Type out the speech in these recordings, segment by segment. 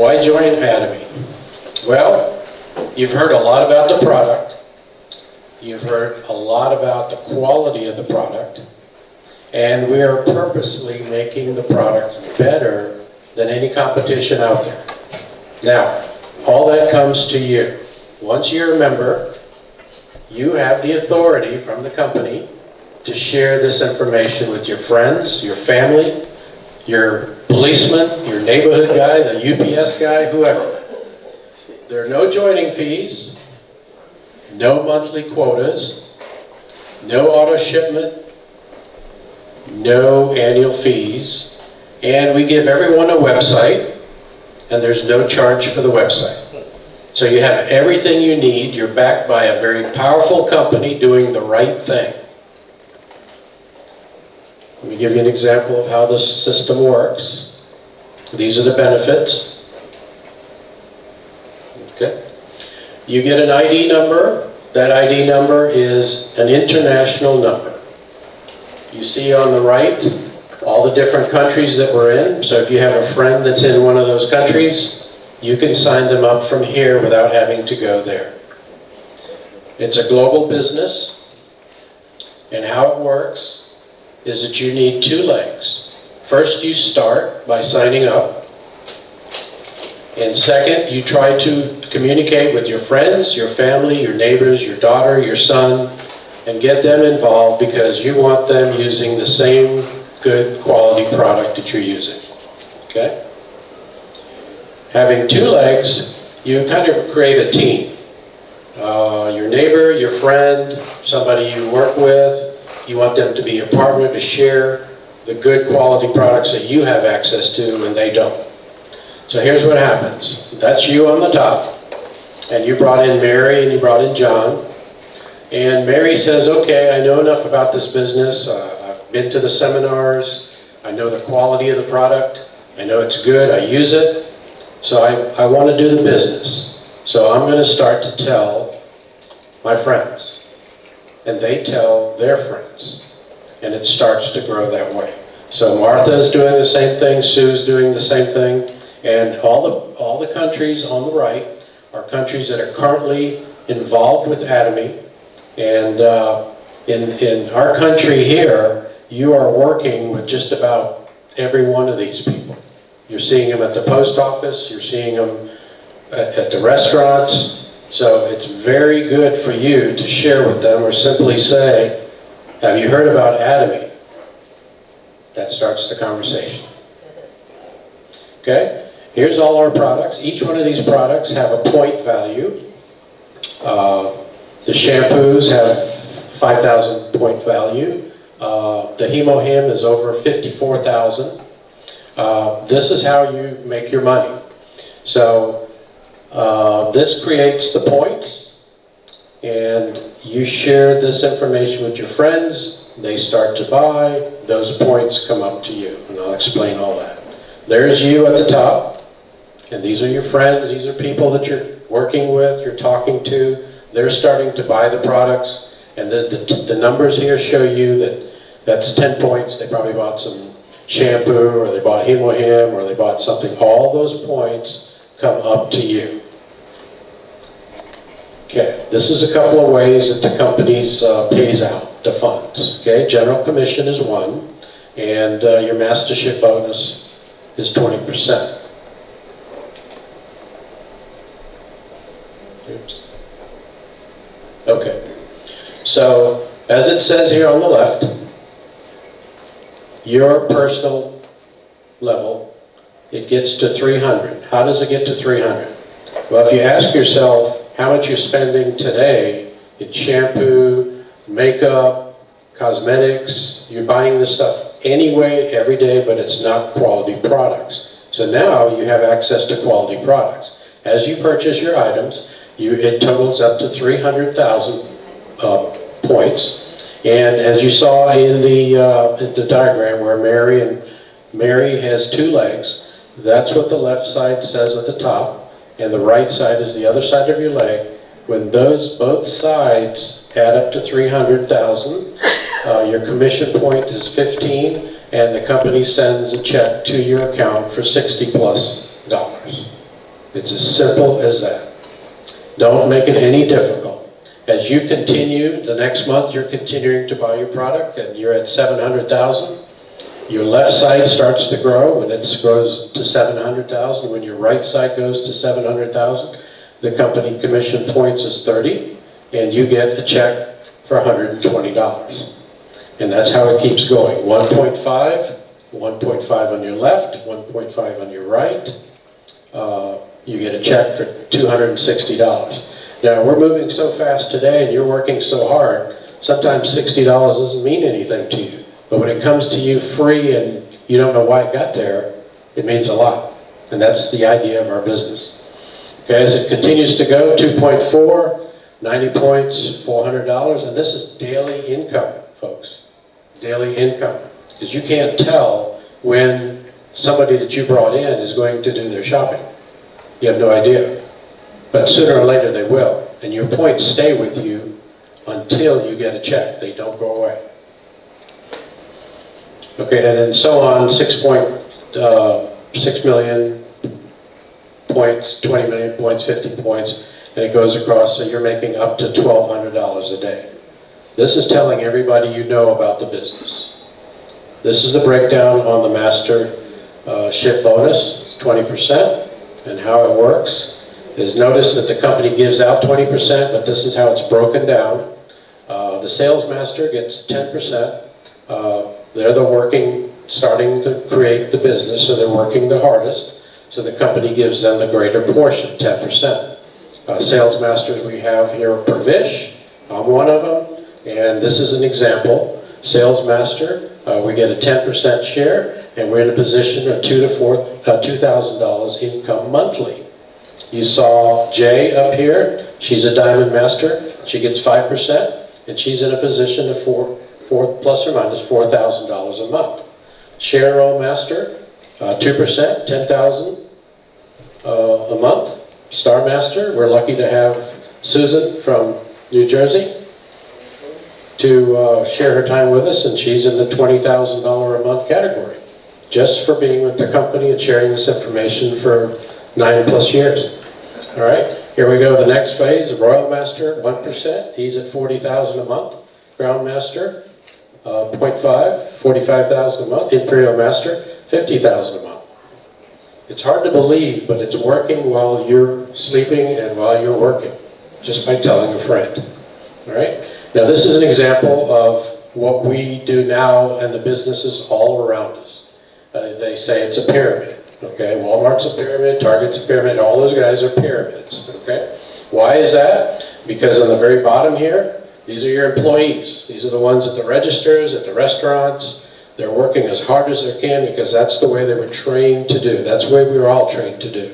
Why join Atomy? Well, you've heard a lot about the product. You've heard a lot about the quality of the product. And we are purposely making the product better than any competition out there. Now, all that comes to you. Once you're a member, you have the authority from the company to share this information with your friends, your family, your policeman, your neighborhood guy, the UPS guy, whoever. There are no joining fees, no monthly quotas, no auto shipment, no annual fees, and we give everyone a website, and there's no charge for the website. So you have everything you need. You're backed by a very powerful company doing the right thing. Let me give you an example of how this system works. These are the benefits. Okay. You get an ID number. That ID number is an international number. You see on the right all the different countries that we're in. So if you have a friend that's in one of those countries, you can sign them up from here without having to go there. It's a global business, and how it works is that you need two legs. First, you start by signing up, and second, you try to communicate with your friends, your family, your neighbors, your daughter, your son, and get them involved because you want them using the same good quality product that you're using. Okay? Having two legs, you kind of create a team. Your neighbor, your friend, somebody you work with, you want them to be a partner to share the good quality products that you have access to and they don't. So here's what happens. That's you on the top, and you brought in Mary and you brought in John. And Mary says, okay, I know enough about this business. I've been to the seminars. I know the quality of the product. I know it's good. I use it. So I want to do the business. So I'm going to start to tell my friends. And they tell their friends. And it starts to grow that way. So Martha is doing the same thing. Sue's doing the same thing. And all the countries on the right are countries that are currently involved with Atomy. And in our country here, you are working with just about every one of these people. You're seeing them at the post office, you're seeing them at the restaurants. So it's very good for you to share with them or simply say, have you heard about Atomy? That starts the conversation. Okay? Here's all our products. Each one of these products have a point value. The shampoos have 5,000 point value. The HemoHim is over 54,000. This is how you make your money. So this creates the points, and you share this information with your friends. They start to buy. Those points come up to you, and I'll explain all that. There's you at the top, and these are your friends. These are people that you're working with, you're talking to. They're starting to buy the products, and the numbers here show you that that's 10 points. They probably bought some shampoo, or they bought HemoHim, or they bought something. All those points come up to you. Okay, this is a couple of ways that the companies pays out the funds. Okay, general commission is one, and your mastership bonus is 20%. Oops. Okay, so as it says here on the left, your personal level, it gets to 300. How does it get to 300? Well, if you ask yourself how much you're spending today in shampoo, makeup, cosmetics, you're buying this stuff anyway, every day, but it's not quality products. So now you have access to quality products. As you purchase your items, it totals up to 300,000 points. And as you saw in the diagram where Mary has two legs, that's what the left side says at the top, and the right side is the other side of your leg. When those both sides add up to 300,000, your commission point is 15, and the company sends a check to your account for $60+ It's as simple as that. Don't make it any difficult. As you continue, the next month you're continuing to buy your product and you're at 700,000. Your left side starts to grow when it grows to 700,000. When your right side goes to 700,000, the company commission points is 30, and you get a check for $120. And that's how it keeps going. 1.5, 1.5 on your left, 1.5 on your right. You get a check for $260. Now, we're moving so fast today, and you're working so hard, sometimes $60 doesn't mean anything to you. But when it comes to you free and you don't know why it got there, it means a lot. And that's the idea of our business. Okay, as it continues to go, 2.4, 90 points, $400, and this is daily income, folks. Daily income. Because you can't tell when somebody that you brought in is going to do their shopping. You have no idea. But sooner or later they will. And your points stay with you until you get a check. They don't go away. Okay, and then so on, 6 million points, 20 million points, 50 points, and it goes across, so you're making up to $1,200 a day. This is telling everybody you know about the business. This is the breakdown on the master ship bonus, 20%, and how it works is notice that the company gives out 20%, but this is how it's broken down. The sales master gets 10%. They're the working, starting to create the business, so they're working the hardest. So the company gives them the greater portion, 10%. Sales masters we have here per Vish. I'm one of them, and this is an example. Sales master, we get a 10% share, and we're in a position of $2,000 income monthly. You saw Jay up here. She's a diamond master. She gets 5%, and she's in a position of plus or minus $4,000 a month. Share roll master, 2%, $10,000 a month. Star master, we're lucky to have Susan from New Jersey to share her time with us, and she's in the $20,000 a month category, just for being with the company and sharing this information for 9+ years. All right, here we go, the next phase, Royal Master, 1%, he's at $40,000 a month. Ground Master, 0.5, $45,000 a month. Imperial Master, $50,000 a month. It's hard to believe, but it's working while you're sleeping and while you're working, just by telling a friend. All right? Now this is an example of what we do now and the businesses all around us. They say it's a pyramid. Okay, Walmart's a pyramid, Target's a pyramid, all those guys are pyramids. Okay? Why is that? Because on the very bottom here, these are your employees. These are the ones at the registers, at the restaurants. They're working as hard as they can because that's the way they were trained to do. That's the way we were all trained to do.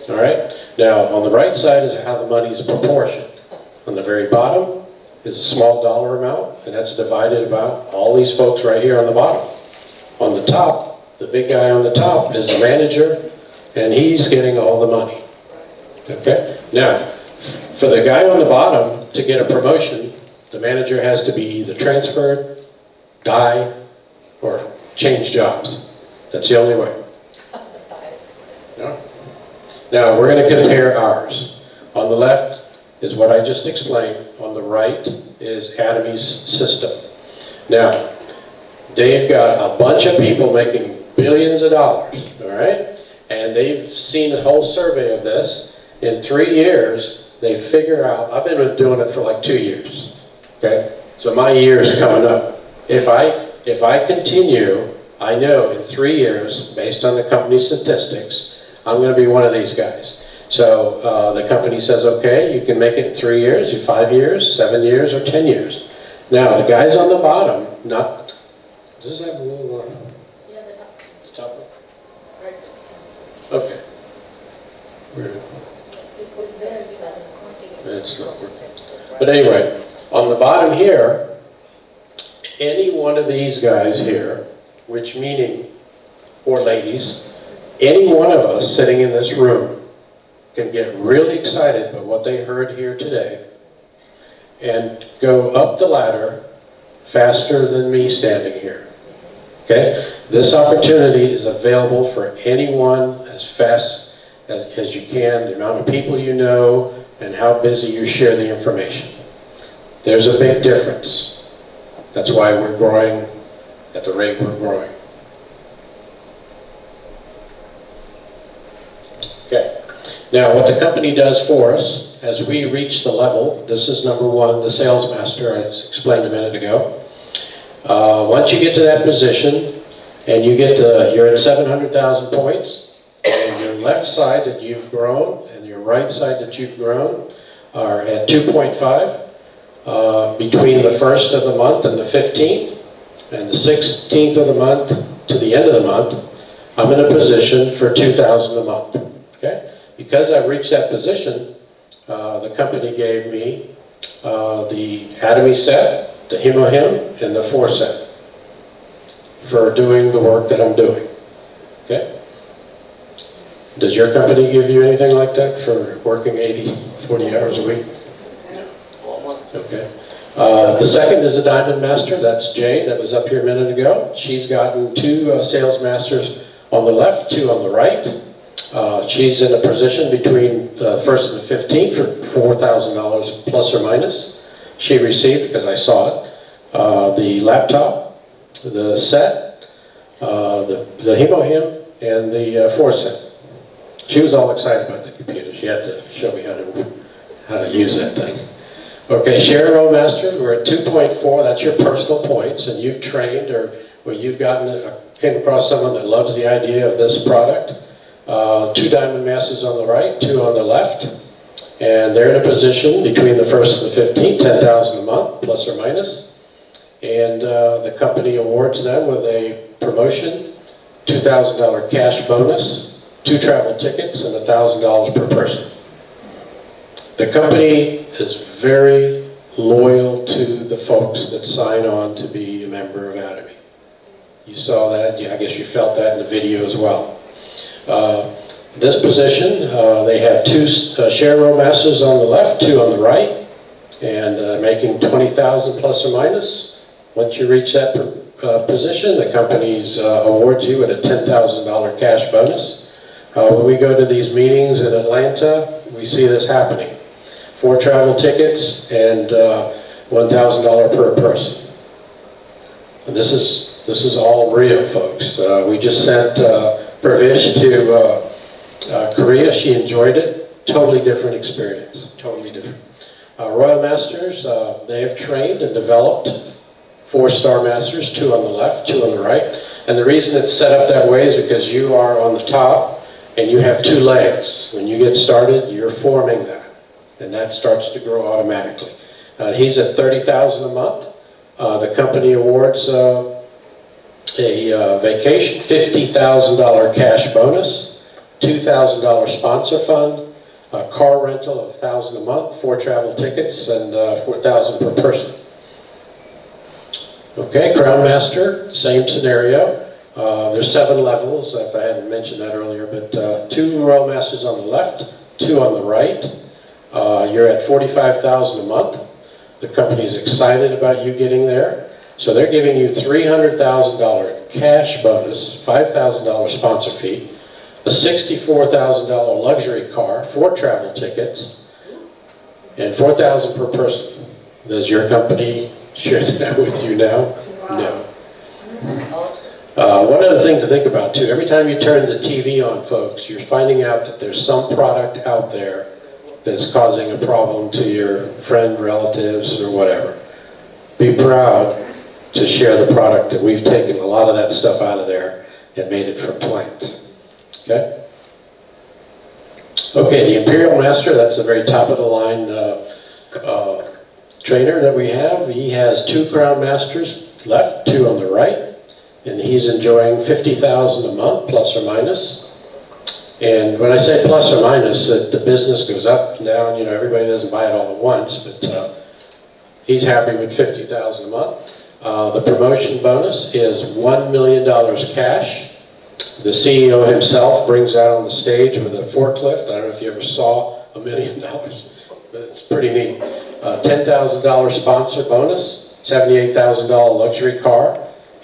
All right? Now, on the right side is how the money is proportioned. On the very bottom is a small dollar amount, and that's divided about all these folks right here on the bottom. On the top, the big guy on the top is the manager, and he's getting all the money. Okay? Now, for the guy on the bottom to get a promotion, the manager has to be either transferred, die, or change jobs. That's the only way. No? Now, we're going to compare ours. On the left is what I just explained. On the right is Atomy's system. Now, they've got a bunch of people making billions of dollars, all right? And they've seen a whole survey of this. In 3 years, they figure out, I've been doing it for like 2 years, okay? So my year is coming up. If I continue, I know in 3 years, based on the company statistics, I'm going to be one of these guys. So the company says, okay, you can make it in 3 years, 5 years, 7 years, or 10 years. Now, the guys on the bottom, not, does this have a little, yeah, the top. the top one? Right. Okay. It's there because it's continuing. It's not working. But anyway, on the bottom here, any one of these guys here, which meaning, or ladies, any one of us sitting in this room can get really excited by what they heard here today and go up the ladder faster than me standing here. Okay? This opportunity is available for anyone as fast as you can, the amount of people you know, and how busy you share the information. There's a big difference. That's why we're growing at the rate we're growing. Okay. Now, what the company does for us, as we reach the level, this is number one, the sales master, I explained a minute ago. Once you get to that position, and you're at 700,000 points, and your left side that you've grown, and your right side that you've grown, are at 2.5, between the 1st of the month and the 15th, and the 16th of the month to the end of the month, I'm in a position for 2,000 a month, okay? Because I've reached that position, the company gave me the Atomy set, the Him, and the 4 set for doing the work that I'm doing, okay? Does your company give you anything like that for working 40 hours a week? Okay. The second is a Diamond Master. That's Jay, that was up here a minute ago. She's gotten 2 sales masters on the left, 2 on the right. She's in a position between the 1st and the 15th for $4,000 plus or minus. She received, because I saw it, the laptop, the set, the Him, and the 4 set. She was all excited about the computer. She had to show me how to use that thing. Okay, Share Roadmaster, we're at 2.4. That's your personal points, and you've trained or you've came across someone that loves the idea of this product. 2 Diamond Masters on the right, 2 on the left, and they're in a position between the 1st and the 15th, 10,000 a month, plus or minus. And the company awards them with a promotion, $2,000 cash bonus, 2 travel tickets, and $1,000 per person. The company is very loyal to the folks that sign on to be a member of Atomy. You saw that, I guess you felt that in the video as well. This position, they have 2 Share Roadmasters on the left, 2 on the right, and making 20,000 plus or minus. Once you reach that position, the company awards you with a $10,000 cash bonus. When we go to these meetings in Atlanta, we see this happening. 4 travel tickets and $1,000 per person. And this is all real, folks. We just sent Pravish to Korea. She enjoyed it. Totally different experience. Totally different. Royal Masters, they have trained and developed 4-star masters, 2 on the left, 2 on the right. And the reason it's set up that way is because you are on the top and you have 2 legs. When you get started, you're forming that. And that starts to grow automatically. He's at $30,000 a month. The company awards a vacation, $50,000 cash bonus, $2,000 sponsor fund, a car rental of $1,000 a month, 4 travel tickets, and $4,000 per person. Okay, Crown Master, same scenario. There's 7 levels, if I hadn't mentioned that earlier, but 2 Royal Masters on the left, 2 on the right. You're at $45,000 a month. The company's excited about you getting there. So they're giving you $300,000 cash bonus, $5,000 sponsor fee, a $64,000 luxury car, 4 travel tickets, and $4,000 per person. Does your company share that with you now? No. One other thing to think about too, every time you turn the TV on, folks, you're finding out that there's some product out there that's causing a problem to your friend, relatives, or whatever. Be proud to share the product that we've taken a lot of that stuff out of there and made it from plants. Okay? Okay, the Imperial Master, that's the very top of the line trainer that we have. He has 2 Crown Masters left, 2 on the right, and he's enjoying $50,000 a month, plus or minus. And when I say plus or minus, the business goes up and down. You know, everybody doesn't buy it all at once, but he's happy with $50,000 a month. The promotion bonus is $1 million cash. The CEO himself brings out on the stage with a forklift. I don't know if you ever saw $1 million, but it's pretty neat. $10,000 sponsor bonus, $78,000 luxury car,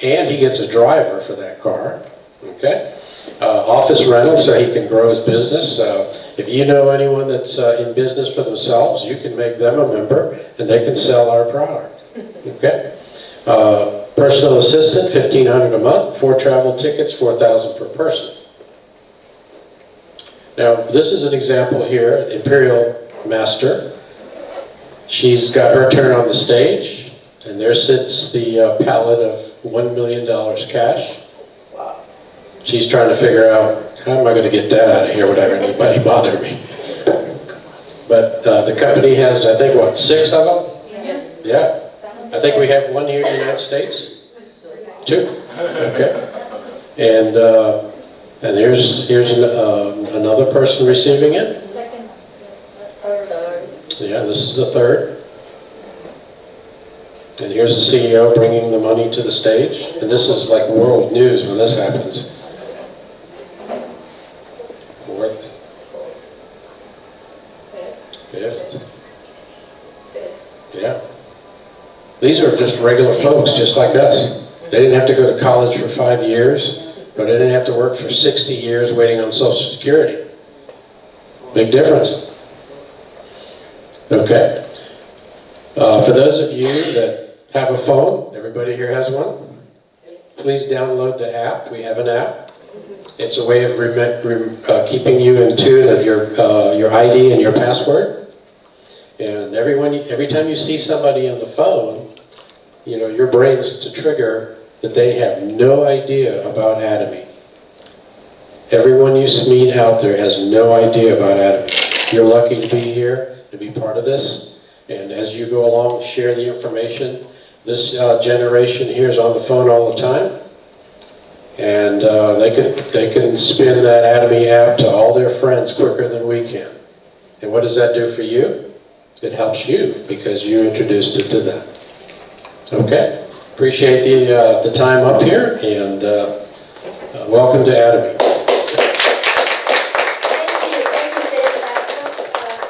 and he gets a driver for that car. Okay. office rental so he can grow his business. If you know anyone that's in business for themselves, you can make them a member and they can sell our product. Okay? Personal assistant, $1,500 a month. 4 travel tickets, $4,000 per person. Now, this is an example here, Imperial Master. She's got her turn on the stage, and there sits the pallet of $1 million cash. She's trying to figure out, how am I going to get that out of here without anybody bother me? But the company has, I think, what, 6 of them? Yes. Yeah. I think we have 1 here in the United States. 2. Okay. And here's another person receiving it. Second, third. Yeah, this is the 3rd. And here's the CEO bringing the money to the stage. And this is like world news when this happens. 4th. 5th. Yeah. These are just regular folks, just like us. They didn't have to go to college for 5 years, but they didn't have to work for 60 years waiting on Social Security. Big difference. Okay. For those of you that have a phone, everybody here has one, please download the app. We have an app. It's a way of keeping you in tune of your ID and your password. And every time you see somebody on the phone, you know, your brain's to trigger that they have no idea about Atomy. Everyone you meet out there has no idea about Atomy. You're lucky to be here, to be part of this. And as you go along, share the information. This generation here is on the phone all the time. And they can spin that Atomy app to all their friends quicker than we can. And what does that do for you? It helps you because you introduced it to them. Okay? Appreciate the time up here, and welcome to Atomy.